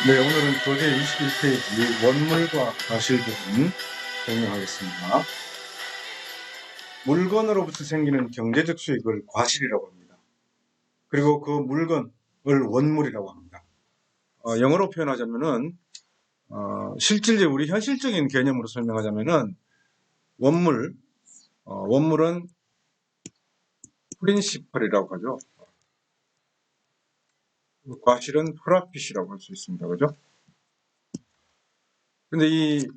네, 오늘은 교재 21페이지 원물과 과실 부분 설명하겠습니다. 물건으로부터 생기는 경제적 수익을 과실이라고 합니다. 그리고 그 물건을 원물이라고 합니다. 영어로 표현하자면은 실질적 우리 현실적인 개념으로 설명하자면은 원물은 프린시펄이라고 하죠. 과실은 프라핏이라고 할 수 있습니다. 그죠? 근데 이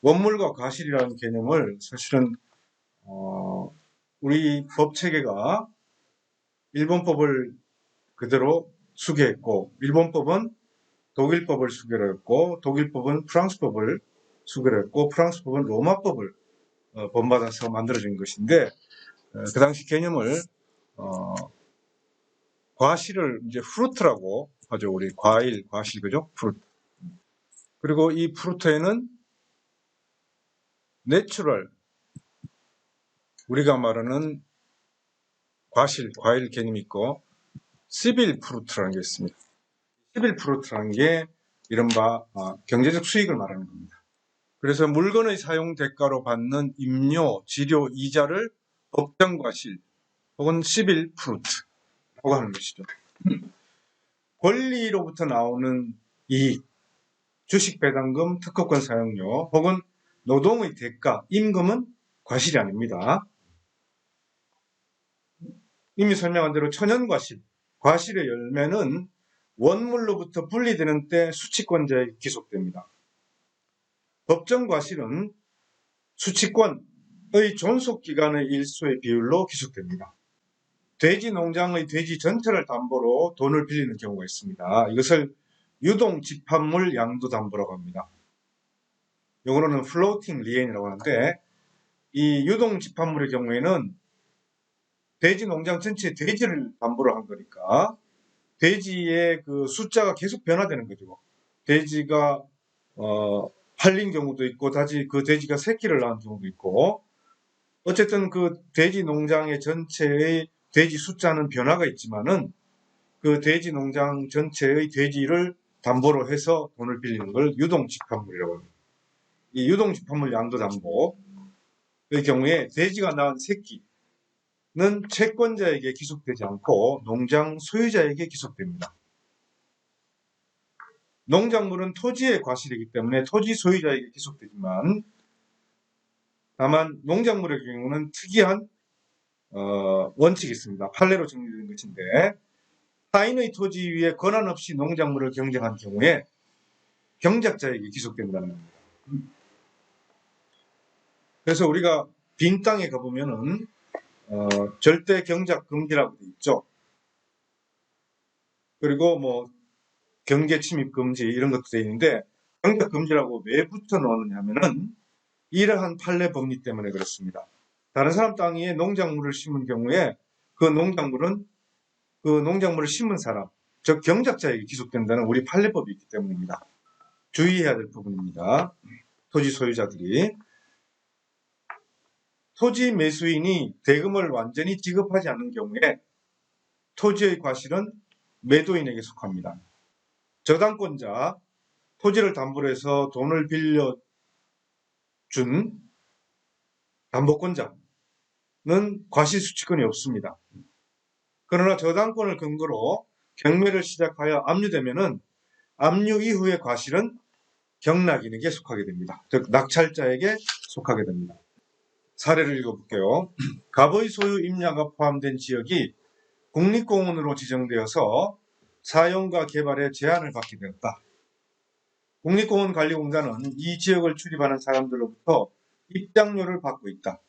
원물과 과실이라는 개념을 사실은 우리 법 체계가 일본법을 그대로 수개했고, 일본법은 독일법을 수개를 했고, 독일법은 프랑스법을 수개를 했고, 프랑스법은 로마법을 본받아서 만들어진 것인데, 그 당시 개념을 과실을 이제 프루트라고 하죠. 우리 과일, 과실, 그죠? 프루트. 그리고 이 프루트에는 내추럴, 우리가 말하는 과실, 과일 개념이 있고, 시빌 프루트라는 게 있습니다. 시빌 프루트라는 게 이른바 경제적 수익을 말하는 겁니다. 그래서 물건의 사용 대가로 받는 임료, 지료, 이자를 법정과실 혹은 시빌 프루트라고 하는 것이죠. 권리로부터 나오는 이익, 주식 배당금, 특허권 사용료 혹은 노동의 대가, 임금은 과실이 아닙니다. 이미 설명한 대로 천연과실, 과실의 열매는 원물로부터 분리되는 때 수취권자에게 기속됩니다. 법정과실은 수취권의 존속기간의 일수의 비율로 기속됩니다. 돼지 농장의 돼지 전체를 담보로 돈을 빌리는 경우가 있습니다. 이것을 유동집합물 양도담보라고 합니다. 영어로는 floating lien이라고 하는데, 이 유동집합물의 경우에는 돼지 농장 전체 돼지를 담보로 한 거니까 돼지의 그 숫자가 계속 변화되는 거죠. 돼지가 팔린 경우도 있고, 다시 그 돼지가 새끼를 낳은 경우도 있고, 어쨌든 그 돼지 농장의 전체의 돼지 숫자는 변화가 있지만은 그 돼지 농장 전체의 돼지를 담보로 해서 돈을 빌리는 걸 유동집합물이라고 합니다. 이 유동집합물 양도담보의 경우에 돼지가 낳은 새끼는 채권자에게 기속되지 않고 농장 소유자에게 기속됩니다. 농작물은 토지의 과실이기 때문에 토지 소유자에게 기속되지만, 다만 농작물의 경우는 특이한 원칙이 있습니다. 판례로 정리된 것인데, 타인의 토지 위에 권한 없이 농작물을 경작한 경우에 경작자에게 기속된다는 겁니다. 그래서 우리가 빈 땅에 가보면은 절대 경작 금지라고 되어 있죠. 그리고 뭐 경계 침입 금지 이런 것도 되어 있는데, 경작 금지라고 왜 붙여 넣었느냐 하면은 이러한 판례 법리 때문에 그렇습니다. 다른 사람 땅에 농작물을 심은 경우에 그 농작물을 심은 사람, 즉 경작자에게 기속된다는 우리 판례법이 있기 때문입니다. 주의해야 될 부분입니다. 토지 소유자들이. 토지 매수인이 대금을 완전히 지급하지 않는 경우에 토지의 과실은 매도인에게 속합니다. 저당권자, 토지를 담보로 해서 돈을 빌려준 담보권자는 과실수취권이 없습니다. 그러나 저당권을 근거로 경매를 시작하여 압류되면은 압류 이후의 과실은 경락인에게 속하게 됩니다. 즉 낙찰자에게 속하게 됩니다. 사례를 읽어볼게요. 갑의 소유 임야가 포함된 지역이 국립공원으로 지정되어서 사용과 개발에 제한을 받게 되었다. 국립공원관리공단은 이 지역을 출입하는 사람들로부터 입장료를 받고 있다.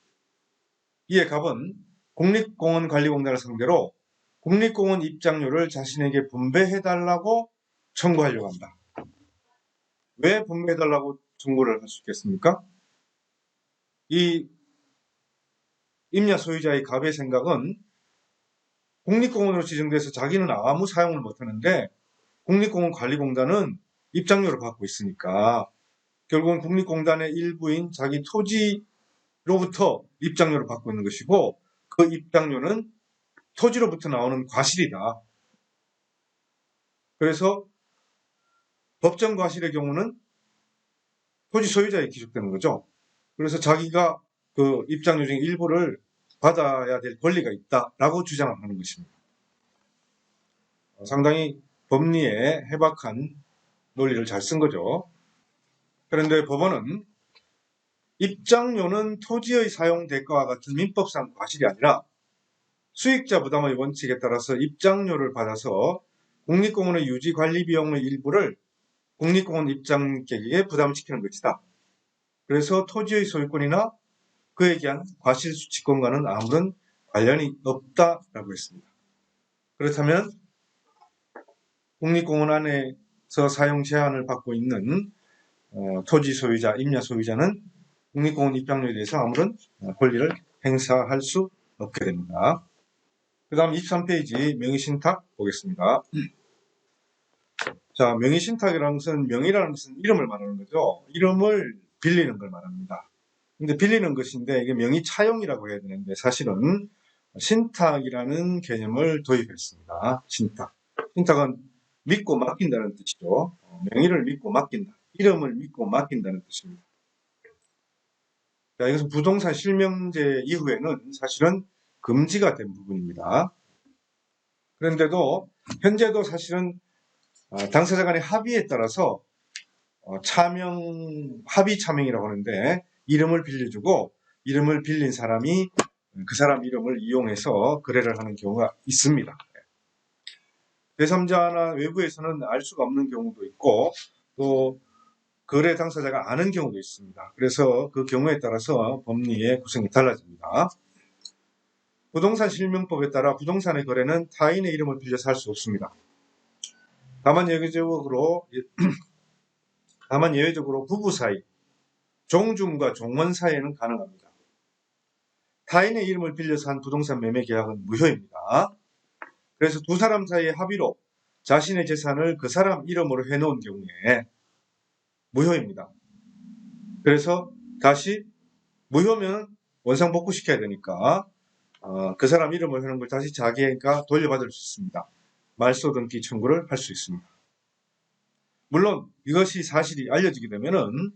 이에 갑은 국립공원관리공단을 상대로 국립공원 입장료를 자신에게 분배해달라고 청구하려고 한다. 왜 분배해달라고 청구를 할 수 있겠습니까? 이 임야 소유자의 갑의 생각은 국립공원으로 지정돼서 자기는 아무 사용을 못하는데 국립공원관리공단은 입장료를 받고 있으니까 결국은 국립공단의 일부인 자기 토지로부터 입장료를 받고 있는 것이고, 그 입장료는 토지로부터 나오는 과실이다. 그래서 법정 과실의 경우는 토지 소유자에 기속되는 거죠. 그래서 자기가 그 입장료 중에 일부를 받아야 될 권리가 있다라고 주장을 하는 것입니다. 상당히 법리에 해박한 논리를 잘 쓴 거죠. 그런데 법원은 입장료는 토지의 사용 대가와 같은 민법상 과실이 아니라 수익자 부담의 원칙에 따라서 입장료를 받아서 국립공원의 유지 관리 비용의 일부를 국립공원 입장객에게 부담시키는 것이다. 그래서 토지의 소유권이나 그에 대한 과실수취권과는 아무런 관련이 없다라고 했습니다. 그렇다면 국립공원 안에서 사용 제한을 받고 있는 토지 소유자, 임야 소유자는 국립공원 입장료에 대해서 아무런 권리를 행사할 수 없게 됩니다. 그 다음 23페이지 명의신탁 보겠습니다. 자, 명의신탁이라는 것은 명의라는 것은 이름을 말하는 거죠. 이름을 빌리는 걸 말합니다. 근데 빌리는 것인데 이게 명의 차용이라고 해야 되는데 사실은 신탁이라는 개념을 도입했습니다. 신탁. 신탁은 믿고 맡긴다는 뜻이죠. 명의를 믿고 맡긴다. 이름을 믿고 맡긴다는 뜻입니다. 자, 이것은 부동산 실명제 이후에는 사실은 금지가 된 부분입니다. 그런데도 현재도 사실은 당사자 간의 합의에 따라서 합의 차명이라고 하는데 이름을 빌려주고 이름을 빌린 사람이 그 사람 이름을 이용해서 거래를 하는 경우가 있습니다. 제3자나 외부에서는 알 수가 없는 경우도 있고 또 거래 당사자가 아는 경우도 있습니다. 그래서 그 경우에 따라서 법리의 구성이 달라집니다. 부동산 실명법에 따라 부동산의 거래는 타인의 이름을 빌려서 할 수 없습니다. 다만 예외적으로 부부 사이, 종중과 종원 사이에는 가능합니다. 타인의 이름을 빌려서 한 부동산 매매 계약은 무효입니다. 그래서 두 사람 사이의 합의로 자신의 재산을 그 사람 이름으로 해놓은 경우에 무효입니다. 그래서 다시 무효면 원상복구시켜야 되니까 그 사람 이름을 해놓은 걸 다시 자기가 돌려받을 수 있습니다. 말소 등기 청구를 할 수 있습니다. 물론 이것이 사실이 알려지게 되면은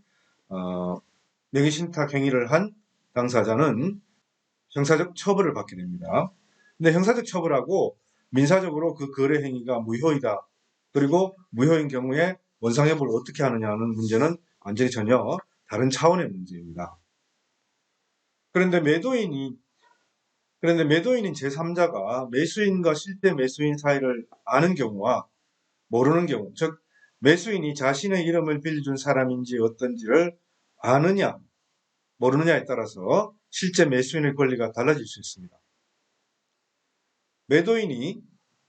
명의신탁 행위를 한 당사자는 형사적 처벌을 받게 됩니다. 근데 형사적 처벌하고 민사적으로 그 거래 행위가 무효이다. 그리고 무효인 경우에 원상회복을 어떻게 하느냐는 문제는 완전히 전혀 다른 차원의 문제입니다. 그런데 매도인인 제3자가 매수인과 실제 매수인 사이를 아는 경우와 모르는 경우, 즉 매수인이 자신의 이름을 빌려준 사람인지 어떤지를 아느냐 모르느냐에 따라서 실제 매수인의 권리가 달라질 수 있습니다. 매도인이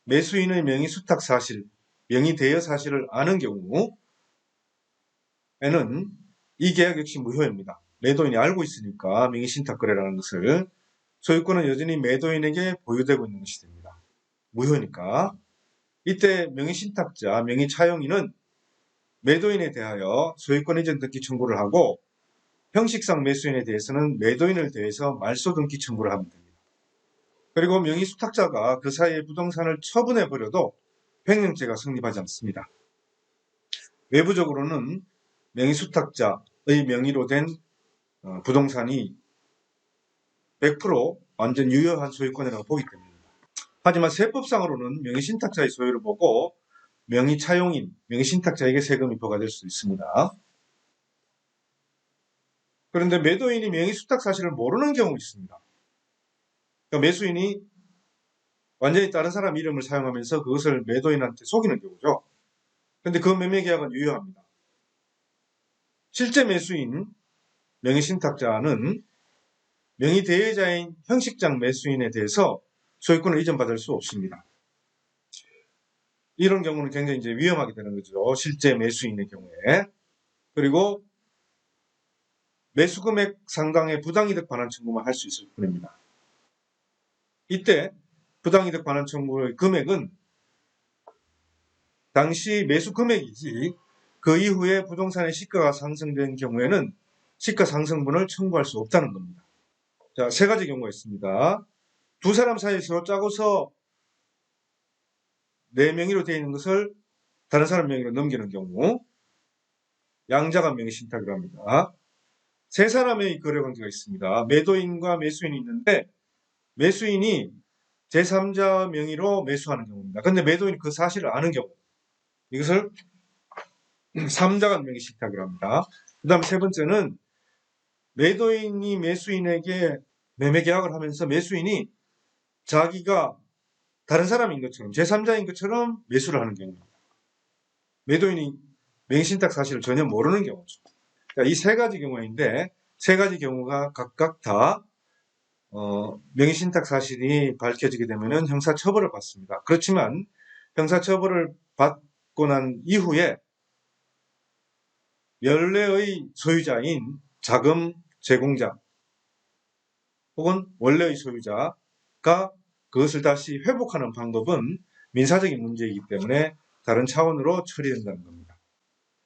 매수인의 명의 수탁 사실, 명의 대여 사실을 아는 경우에는 이 계약 역시 무효입니다. 매도인이 알고 있으니까 명의 신탁 거래라는 것을 소유권은 여전히 매도인에게 보유되고 있는 것이 됩니다. 무효니까. 이때 명의 신탁자, 명의 차용인은 매도인에 대하여 소유권 이전 등기 청구를 하고 형식상 매수인에 대해서는 매도인을 대해서 말소 등기 청구를 하면 됩니다. 그리고 명의 수탁자가 그 사이에 부동산을 처분해 버려도 횡령죄가 성립하지 않습니다. 외부적으로는 명의 수탁자의 명의로 된 부동산이 100% 완전 유효한 소유권이라고 보기 때문입니다. 하지만 세법상으로는 명의 신탁자의 소유를 보고 명의 차용인, 명의 신탁자에게 세금이 부과될 수 있습니다. 그런데 매도인이 명의 수탁 사실을 모르는 경우 있습니다. 그러니까 매수인이 완전히 다른 사람 이름을 사용하면서 그것을 매도인한테 속이는 경우죠. 그런데 그 매매 계약은 유효합니다. 실제 매수인, 명의 신탁자는 명의 대여자인 형식장 매수인에 대해서 소유권을 이전받을 수 없습니다. 이런 경우는 굉장히 이제 위험하게 되는 거죠. 실제 매수인의 경우에. 그리고 매수금액 상당의 부당이득 반환 청구만 할 수 있을 뿐입니다. 이때 부당이득 반환 청구의 금액은 당시 매수 금액이지 그 이후에 부동산의 시가가 상승된 경우에는 시가 상승분을 청구할 수 없다는 겁니다. 자, 세 가지 경우가 있습니다. 두 사람 사이에서 짜고서 내 명의로 되어 있는 것을 다른 사람 명의로 넘기는 경우, 양자간 명의신탁이라고 합니다. 세 사람의 거래관계가 있습니다. 매도인과 매수인이 있는데 매수인이 제3자 명의로 매수하는 경우입니다. 근데 매도인이 그 사실을 아는 경우, 이것을 3자간 명의신탁이라고 합니다. 그 다음 세 번째는 매도인이 매수인에게 매매 계약을 하면서 매수인이 자기가 다른 사람인 것처럼 제3자인 것처럼 매수를 하는 경우입니다. 매도인이 명의신탁 사실을 전혀 모르는 경우죠. 이 세 가지 경우인데 세 가지 경우가 각각 다 명의신탁 사실이 밝혀지게 되면 형사처벌을 받습니다. 그렇지만 형사처벌을 받고 난 이후에 연례의 소유자인 자금 제공자 혹은 원래의 소유자가 그것을 다시 회복하는 방법은 민사적인 문제이기 때문에 다른 차원으로 처리된다는 겁니다.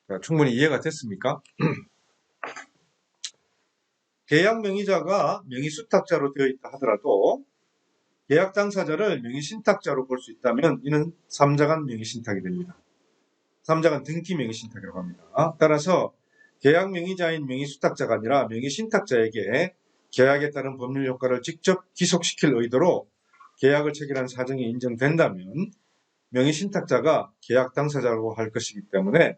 자, 충분히 이해가 됐습니까? 계약 명의자가 명의수탁자로 되어 있다 하더라도 계약 당사자를 명의신탁자로 볼 수 있다면 이는 3자간 명의신탁이 됩니다. 3자간 등기 명의신탁이라고 합니다. 따라서 계약 명의자인 명의수탁자가 아니라 명의신탁자에게 계약에 따른 법률 효과를 직접 기속시킬 의도로 계약을 체결한 사정이 인정된다면 명의신탁자가 계약 당사자라고 할 것이기 때문에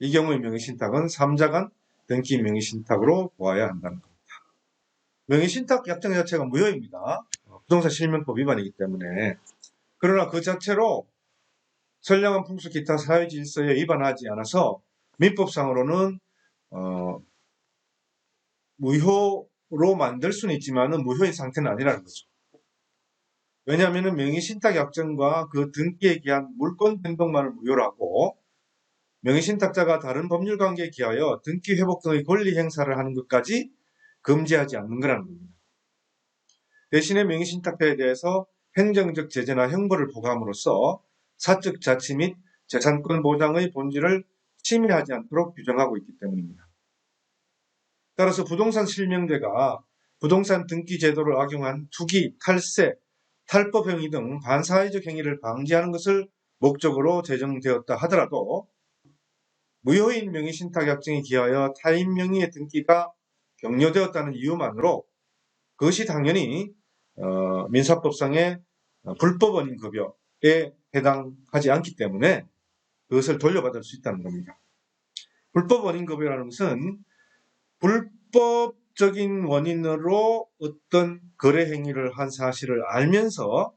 이 경우의 명의신탁은 3자간 등기 명의신탁으로 보아야 한다는 겁니다. 명의신탁 약정 자체가 무효입니다. 부동산 실명법 위반이기 때문에. 그러나 그 자체로 선량한 풍수 기타 사회질서에 위반하지 않아서 민법상으로는 무효로 만들 수는 있지만 무효인 상태는 아니라는 거죠. 왜냐하면 명의신탁 약정과 그 등기에 기한 물권 변동만을 무효로 하고 명의신탁자가 다른 법률관계에 기하여 등기 회복 등의 권리 행사를 하는 것까지 금지하지 않는 거라는 겁니다. 대신에 명의신탁자에 대해서 행정적 제재나 형벌을 부과함으로써 사적 자치 및 재산권 보장의 본질을 침해하지 않도록 규정하고 있기 때문입니다. 따라서 부동산 실명제가 부동산 등기 제도를 악용한 투기, 탈세, 탈법 행위 등 반사회적 행위를 방지하는 것을 목적으로 제정되었다 하더라도 무효인 명의신탁 약정에 기하여 타인 명의의 등기가 격려되었다는 이유만으로 그것이 당연히 민사법상의 불법 원인 급여에 해당하지 않기 때문에 그것을 돌려받을 수 있다는 겁니다. 불법 원인 급여라는 것은 불법적인 원인으로 어떤 거래 행위를 한 사실을 알면서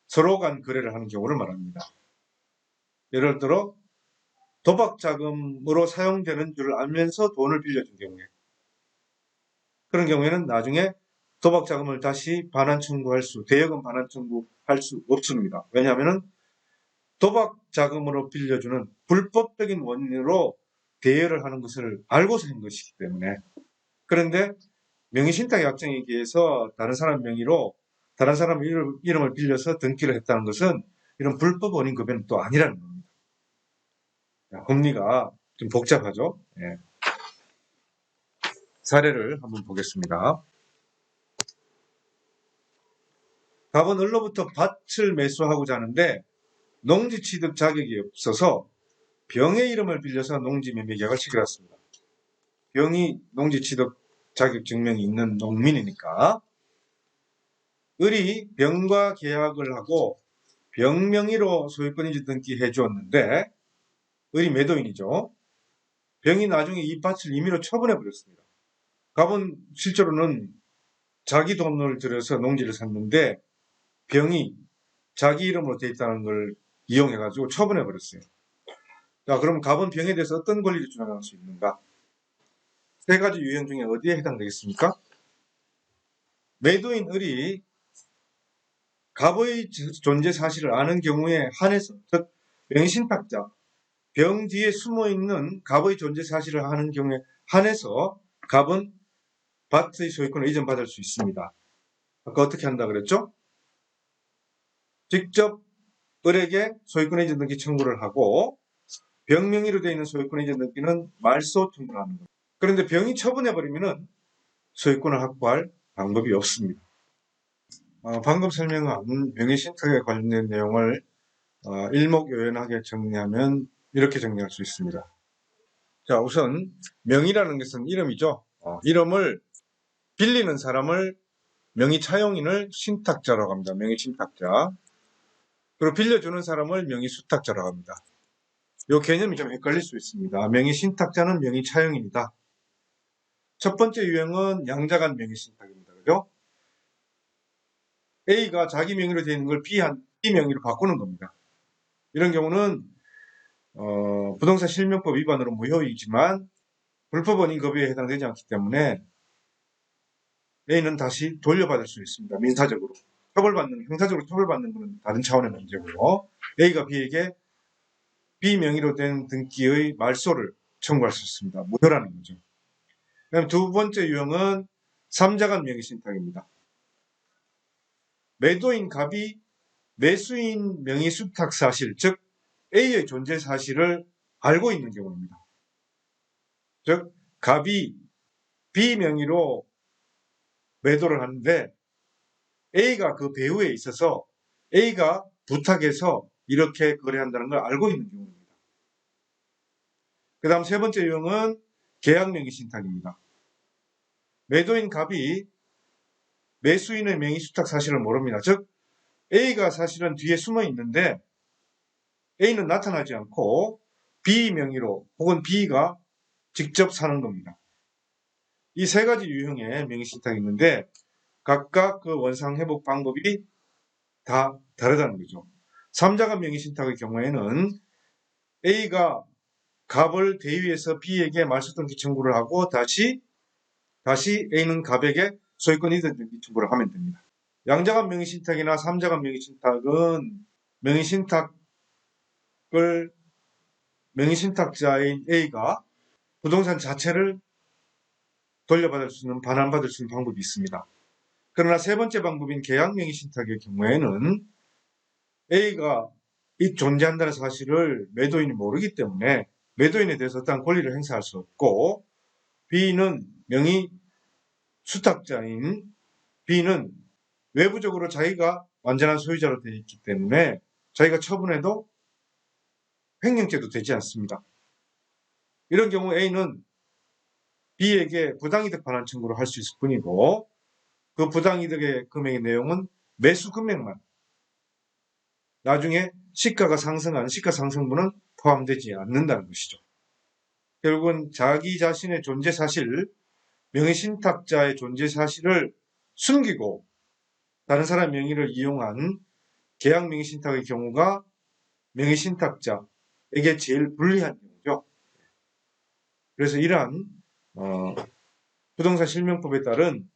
서로 간 거래를 하는 경우를 말합니다. 예를 들어 도박 자금으로 사용되는 줄 알면서 돈을 빌려준 경우에 그런 경우에는 나중에 도박 자금을 다시 반환 청구할 수, 대여금 반환 청구할 수 없습니다. 왜냐하면 도박 자금으로 빌려주는 불법적인 원인으로 대여를 하는 것을 알고서 한 것이기 때문에. 그런데 명의신탁 약정에 의해서 다른 사람 명의로 다른 사람 이름을 빌려서 등기를 했다는 것은 이런 불법 원인 급여는 또 아니라는 겁니다. 법리가 좀 복잡하죠. 예. 사례를 한번 보겠습니다. 갑은 을로부터 밭을 매수하고자 하는데 농지 취득 자격이 없어서 병의 이름을 빌려서 농지 매매 계약을 체결했습니다. 병이 농지 취득 자격 증명이 있는 농민이니까 을이 병과 계약을 하고 병 명의로 소유권인지 등기해 주었는데 을이 매도인이죠. 병이 나중에 이 밭을 임의로 처분해 버렸습니다. 갑은 실제로는 자기 돈을 들여서 농지를 샀는데 병이 자기 이름으로 되어 있다는 걸 이용해가지고 처분해 버렸어요. 자, 그럼 갑은 병에 대해서 어떤 권리를 주장할 수 있는가? 세 가지 유형 중에 어디에 해당되겠습니까? 매도인 을이 갑의 존재 사실을 아는 경우에 한해서, 즉 명의신탁자, 병 뒤에 숨어있는 갑의 존재 사실을 아는 경우에 한해서 갑은 밭의 소유권을 이전받을 수 있습니다. 아까 어떻게 한다 그랬죠? 직접 을에게 소유권 이전 등기 청구를 하고 병 명의로 되어 있는 소유권 이전 등기는 말소 청구를 하는 거예요. 그런데 병이 처분해버리면 소유권을 확보할 방법이 없습니다. 방금 설명한 명의신탁에 관련된 내용을 일목요연하게 정리하면 이렇게 정리할 수 있습니다. 자, 우선 명의라는 것은 이름이죠. 이름을 빌리는 사람을 명의 차용인을 신탁자라고 합니다. 명의 신탁자. 그리고 빌려주는 사람을 명의 수탁자라고 합니다. 이 개념이 좀 헷갈릴 수 있습니다. 명의 신탁자는 명의 차용인이다. 첫 번째 유형은 양자간 명의 신탁입니다. 그죠? A가 자기 명의로 되어 있는 걸 B 명의로 바꾸는 겁니다. 이런 경우는 부동산 실명법 위반으로 무효이지만 불법 원인급여에 해당되지 않기 때문에 A는 다시 돌려받을 수 있습니다. 민사적으로. 형사적으로 처벌받는 것은 다른 차원의 문제고요. A가 B에게 B 명의로 된 등기의 말소를 청구할 수 있습니다. 무효라는 거죠. 그다음 두 번째 유형은 삼자간 명의 신탁입니다. 매도인 갑이 매수인 명의 수탁 사실, 즉 A의 존재 사실을 알고 있는 경우입니다. 즉 갑이 B 명의로 매도를 하는데 A가 그 배후에 있어서 A가 부탁해서 이렇게 거래한다는 걸 알고 있는 경우입니다. 그 다음 세 번째 유형은 계약 명의 신탁입니다. 매도인 갑이 매수인의 명의 수탁 사실을 모릅니다. 즉 A가 사실은 뒤에 숨어 있는데 A는 나타나지 않고 B 명의로 혹은 B가 직접 사는 겁니다. 이 세 가지 유형의 명의 신탁이 있는데 각각 그 원상 회복 방법이 다 다르다는 거죠. 삼자간 명의 신탁의 경우에는 A가 갑을 대위해서 B에게 말소등기 청구를 하고 다시 A는 갑에게 소유권 이전 등기 청구를 하면 됩니다. 양자간 명의 신탁이나 삼자간 명의 신탁은 명의 신탁자인 A가 부동산 자체를 돌려받을 수 있는, 반환받을 수 있는 방법이 있습니다. 그러나 세 번째 방법인 계약 명의 신탁의 경우에는 A가 이 존재한다는 사실을 매도인이 모르기 때문에 매도인에 대해서 어떠한 권리를 행사할 수 없고 B는 명의 수탁자인 B는 외부적으로 자기가 완전한 소유자로 되어 있기 때문에 자기가 처분해도 횡령죄도 되지 않습니다. 이런 경우 A는 B에게 부당이득 반환 청구를 할 수 있을 뿐이고 그 부당이득의 금액의 내용은 매수 금액만 나중에 시가가 상승하는 시가 상승분은 포함되지 않는다는 것이죠. 결국은 자기 자신의 존재 사실, 명의신탁자의 존재 사실을 숨기고 다른 사람 명의를 이용한 계약 명의신탁의 경우가 명의신탁자에게 제일 불리한 경우죠. 그래서 이러한 부동산 실명법에 따른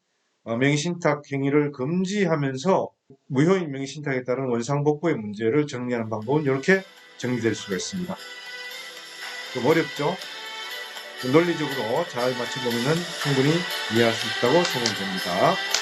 명의신탁 행위를 금지하면서 무효인 명의신탁에 따른 원상복구의 문제를 정리하는 방법은 이렇게 정리될 수가 있습니다. 좀 어렵죠? 논리적으로 잘 맞춰보면 충분히 이해할 수 있다고 생각됩니다.